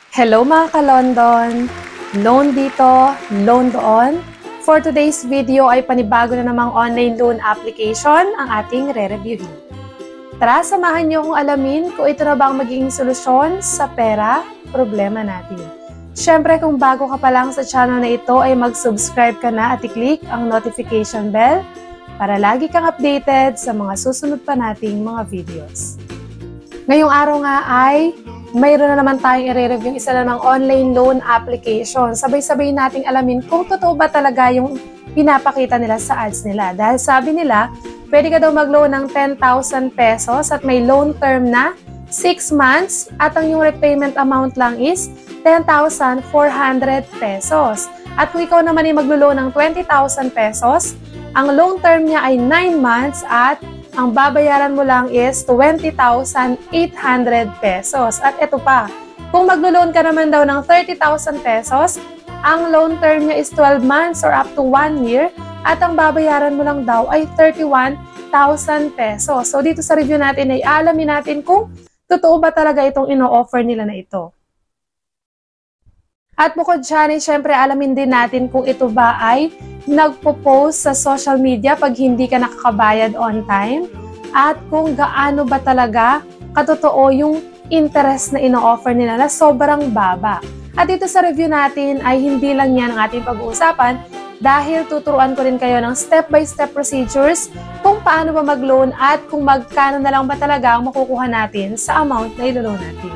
Hello mga ka-London! Loan dito, loan doon. For today's video ay panibago na namang online loan application ang ating re-reviewin. Tara, samahan niyo kung alamin kung ito na ba ang magiging solusyon sa pera problema natin. Siyempre, kung bago ka pa lang sa channel na ito ay mag-subscribe ka na at i-click ang notification bell para lagi kang updated sa mga susunod pa nating mga videos. Ngayong araw nga ay mayroon na naman tayong i-review isa na namang online loan application. Sabay-sabay nating alamin kung totoo ba talaga yung pinapakita nila sa ads nila. Dahil sabi nila, pwede ka daw mag-loan ng 10,000 pesos at may loan term na 6 months at ang yung repayment amount lang is 10,400 pesos. At kung ikaw naman ay maglo-loan ng 20,000 pesos, ang loan term niya ay 9 months at ang babayaran mo lang is 20,800 pesos. At ito pa, kung maglo-loan ka naman daw ng 30,000 pesos, ang loan term niya is 12 months or up to 1 year at ang babayaran mo lang daw ay 31,000 pesos. So dito sa review natin ay alamin natin kung totoo ba talaga itong ino-offer nila na ito. At bukod dyan, syempre alamin din natin kung ito ba ay nagpo-post sa social media pag hindi ka nakakabayad on time at kung gaano ba talaga katotoo yung interest na ino-offer nila na sobrang baba. At dito sa review natin ay hindi lang yan ang ating pag-uusapan dahil tuturuan ko rin kayo ng step-by-step procedures kung paano ba mag-loan at kung magkano na lang ba talaga ang makukuha natin sa amount na ilo-loan natin.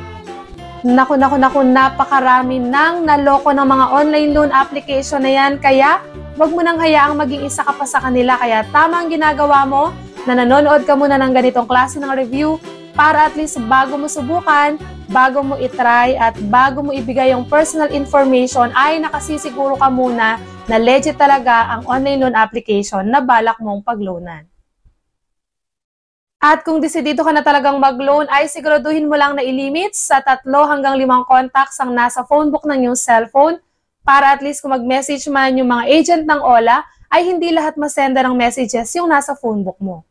Naku, napakarami nang naloko ng mga online loan application na yan. Kaya, wag mo nang hayaang maging isa ka pa sa kanila. Kaya tama ang ginagawa mo na nanonood ka muna ng ganitong klase ng review para at least bago mo subukan, bago mo itry, at bago mo ibigay yung personal information ay nakasisiguro ka muna na legit talaga ang online loan application na balak mong pag-loanan. At kung desidido ka na talagang mag-loan, ay siguraduhin mo lang na ilimit sa 3 hanggang 5 contacts ang nasa phone book ng iyong cellphone para at least kung mag-message man yung mga agent ng Ola, ay hindi lahat masenda ng messages yung nasa phone book mo.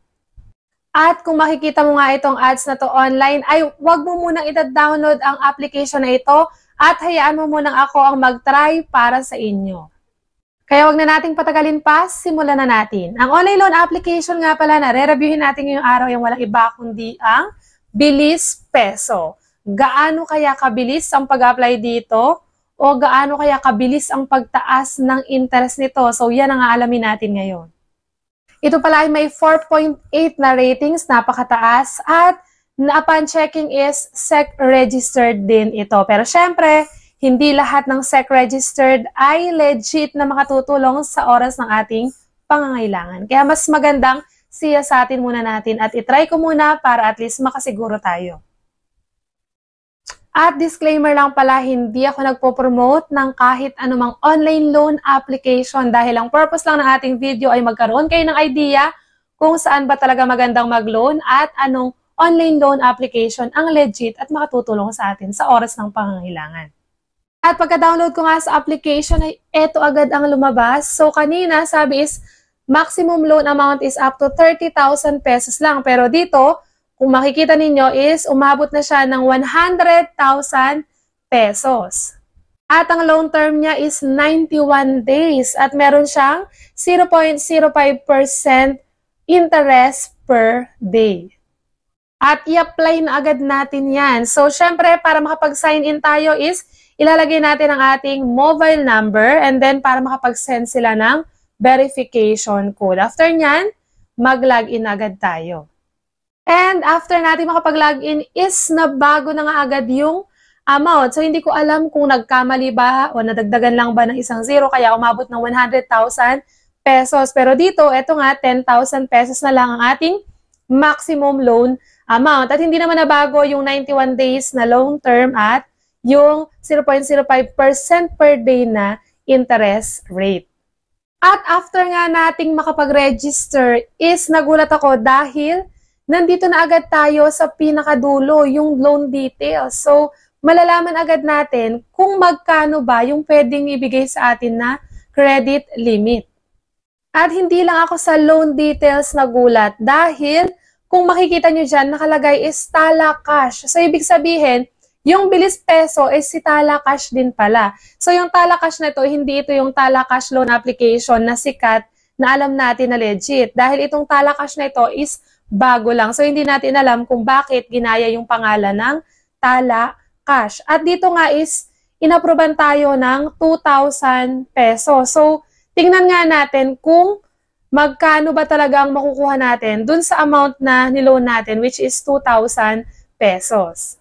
At kung makikita mo nga itong ads na to online, ay wag mo munang ita-download ang application na ito at hayaan mo munang ako ang mag-try para sa inyo. Kaya wag na nating patagalin pa, simulan na natin. Ang online loan application nga pala na re-reviewin natin ngayong araw yung walang iba kundi ang Bilis Peso. Gaano kaya kabilis ang pag-apply dito o gaano kaya kabilis ang pagtaas ng interest nito? So yan ang aalamin natin ngayon. Ito pala ay may 4.8 na ratings, napakataas at upon checking is SEC registered din ito. Pero syempre, hindi lahat ng SEC registered ay legit na makatutulong sa oras ng ating pangangailangan. Kaya mas magandang siyasatin muna natin at itry ko muna para at least makasiguro tayo. At disclaimer lang pala, hindi ako nagpo-promote ng kahit anumang online loan application dahil ang purpose lang ng ating video ay magkaroon kayo ng idea kung saan ba talaga magandang mag-loan at anong online loan application ang legit at makatutulong sa atin sa oras ng pangangailangan. At pagka-download ko nga sa application ay eto agad ang lumabas. So kanina sabi is maximum loan amount is up to 30,000 pesos lang. Pero dito, kung makikita ninyo is umabot na siya ng 100,000 pesos. At ang loan term niya is 91 days at meron siyang 0.05% interest per day. At i-apply na agad natin yan. So syempre para makapag-sign in tayo is ilalagay natin ang ating mobile number and then para makapag-send sila ng verification code. After nyan, mag-login agad tayo. And after natin makapag-login is nabago na nga agad yung amount. So hindi ko alam kung nagkamali ba o nadagdagan lang ba ng isang zero kaya umabot ng 100,000 pesos. Pero dito, eto nga, 10,000 pesos na lang ang ating maximum loan amount. At hindi naman nabago yung 91 days na loan term at yung 0.05% per day na interest rate. At after nga nating makapag-register is nagulat ako dahil nandito na agad tayo sa pinakadulo, yung loan details. So, malalaman agad natin kung magkano ba yung pwedeng ibigay sa atin na credit limit. At hindi lang ako sa loan details nagulat dahil kung makikita nyo dyan, nakalagay is Tala Cash. So, ibig sabihin, Yung bilis peso is si Tala Cash din pala. So yung Tala Cash na ito, hindi ito yung Tala Cash loan application na sikat na alam natin na legit. Dahil itong Tala Cash na ito is bago lang. So hindi natin alam kung bakit ginaya yung pangalan ng Tala Cash. At dito nga is inaproban tayo ng 2,000 pesos. So tingnan nga natin kung magkano ba talaga ang makukuha natin dun sa amount na niloan natin, which is 2,000 pesos.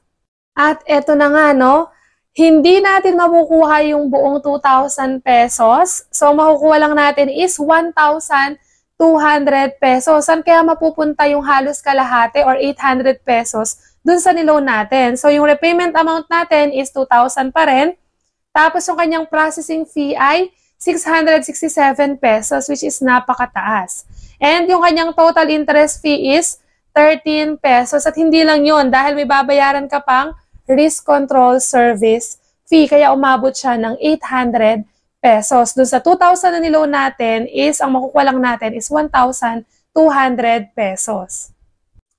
At eto na nga, no, hindi natin makukuha yung buong 2,000 pesos. So, makukuha lang natin is 1,200 pesos. Saan kaya mapupunta yung halos kalahati or 800 pesos dun sa niloan natin? So, yung repayment amount natin is 2,000 pa rin. Tapos, yung kanyang processing fee ay 667 pesos, which is napakataas. And yung kanyang total interest fee is 13 pesos. At hindi lang yun, dahil may babayaran ka pang risk control service fee. Kaya umabot siya ng 800 pesos. Doon sa 2,000 na niloan natin is, ang makukuha lang natin is 1,200 pesos.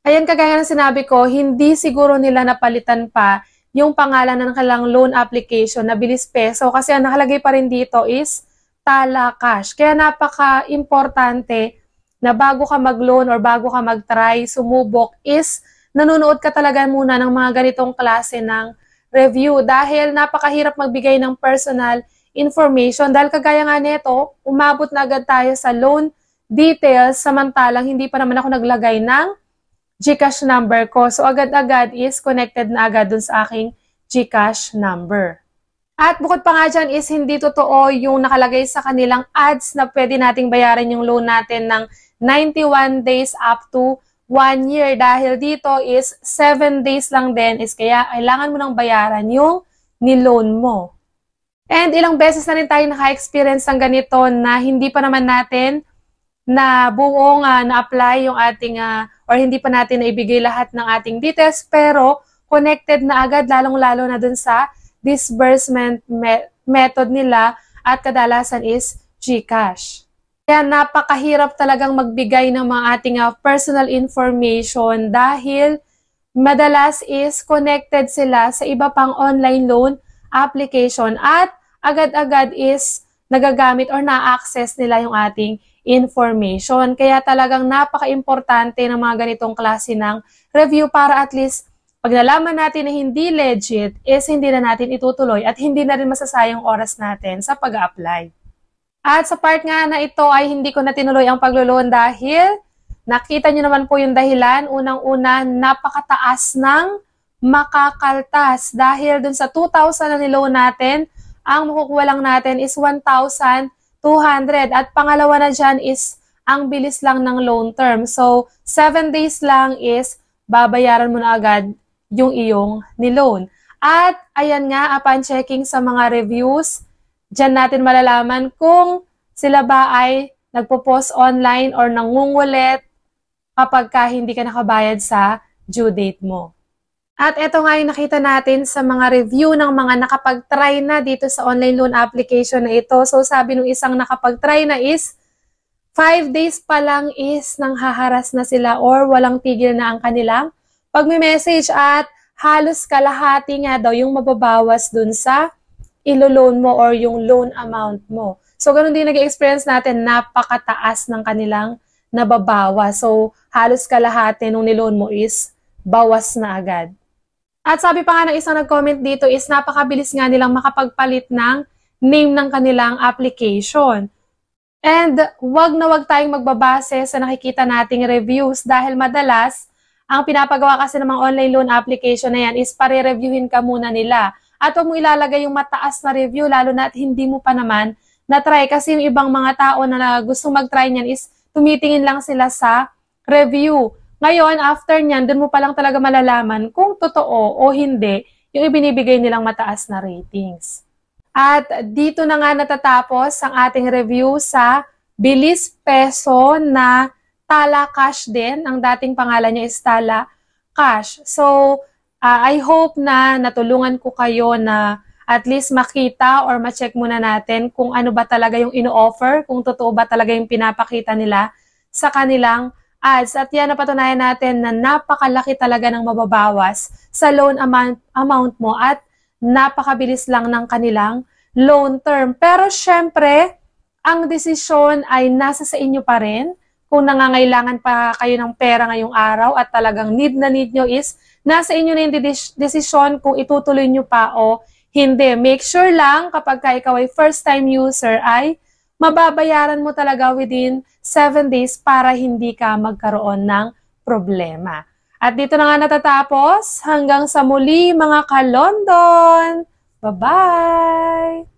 Ayan, kagaya ng sinabi ko, hindi siguro nila napalitan pa yung pangalan ng kanilang loan application na bilis peso. Kasi ang nakalagay pa rin dito is Tala Cash. Kaya napaka-importante na bago ka mag-loan or bago ka mag-try, sumubok, is nanonood ka talaga muna ng mga ganitong klase ng review dahil napakahirap magbigay ng personal information. Dahil kagaya nga nito, umabot na agad tayo sa loan details samantalang hindi pa naman ako naglagay ng GCash number ko. So agad-agad is connected na agad dun sa aking GCash number. At bukod pa nga dyan is hindi totoo yung nakalagay sa kanilang ads na pwede nating bayaran yung loan natin ng 91 days up to 1 year. Dahil dito is 7 days lang din is kaya kailangan mo nang bayaran yung niloan mo. And ilang beses na rin tayo naka-experience ng ganito na hindi pa naman natin na buong na-apply yung ating or hindi pa natin naibigay lahat ng ating details pero connected na agad lalong-lalo na dun sa disbursement method nila at kadalasan is GCash. Kaya napakahirap talagang magbigay ng mga ating personal information dahil madalas is connected sila sa iba pang online loan application at agad-agad is nagagamit or na-access nila yung ating information. Kaya talagang napaka-importante ng mga ganitong klase ng review para at least pag nalaman natin na hindi legit is hindi na natin itutuloy at hindi na rin masasayang oras natin sa pag-apply. At sa part nga na ito ay hindi ko na tinuloy ang paglo-loan dahil nakita nyo naman po yung dahilan. Unang-una, napakataas ng makakaltas. Dahil dun sa 2,000 na niloan natin, ang makukuha lang natin is 1,200. At pangalawa na dyan is ang bilis lang ng loan term. So, 7 days lang is babayaran mo na agad yung iyong niloan. At ayan nga, upon checking sa mga reviews, diyan natin malalaman kung sila ba ay nagpo-post online or nangungulit kapag hindi ka nakabayad sa due date mo. At ito nga yung nakita natin sa mga review ng mga nakapag-try na dito sa online loan application na ito. So sabi nung isang nakapag-try na is 5 days pa lang is nang haharas na sila or walang tigil na ang kanilang pag-message at halos kalahati nga daw yung mababawas dun sa ilo-loan mo or yung loan amount mo. So, ganun din nag-experience natin, napakataas ng kanilang nababawas. So, halos kalahati nung niloan mo is bawas na agad. At sabi pa nga ng isang nag-comment dito is napakabilis nga nilang makapagpalit ng name ng kanilang application. And wag na wag tayong magbabase sa nakikita nating reviews dahil madalas, ang pinapagawa kasi ng mga online loan application na yan is pare-reviewin ka muna nila. At huwag mo ilalagay yung mataas na review, lalo na at hindi mo pa naman na-try. Kasi yung ibang mga tao na gusto mag-try niyan is tumitingin lang sila sa review. Ngayon, after niyan, dun mo pa lang talaga malalaman kung totoo o hindi yung ibinibigay nilang mataas na ratings. At dito na nga natatapos ang ating review sa Bilis Peso na Tala Cash din. Ang dating pangalan niya is Tala Cash. So, I hope na natulungan ko kayo na at least makita or ma-check muna natin kung ano ba talaga yung ino-offer, kung totoo ba talaga yung pinapakita nila sa kanilang ads. At yan napatunayan natin na napakalaki talaga ng mababawas sa loan amount mo at napakabilis lang ng kanilang loan term. Pero syempre, ang desisyon ay nasa sa inyo pa rin. Kung nangangailangan pa kayo ng pera ngayong araw at talagang need na need nyo is, nasa inyo na yung desisyon kung itutuloy nyo pa o hindi. Make sure lang kapag ka ikaw ay first time user ay mababayaran mo talaga within 7 days para hindi ka magkaroon ng problema. At dito na nga natatapos. Hanggang sa muli mga ka-London! Bye-bye!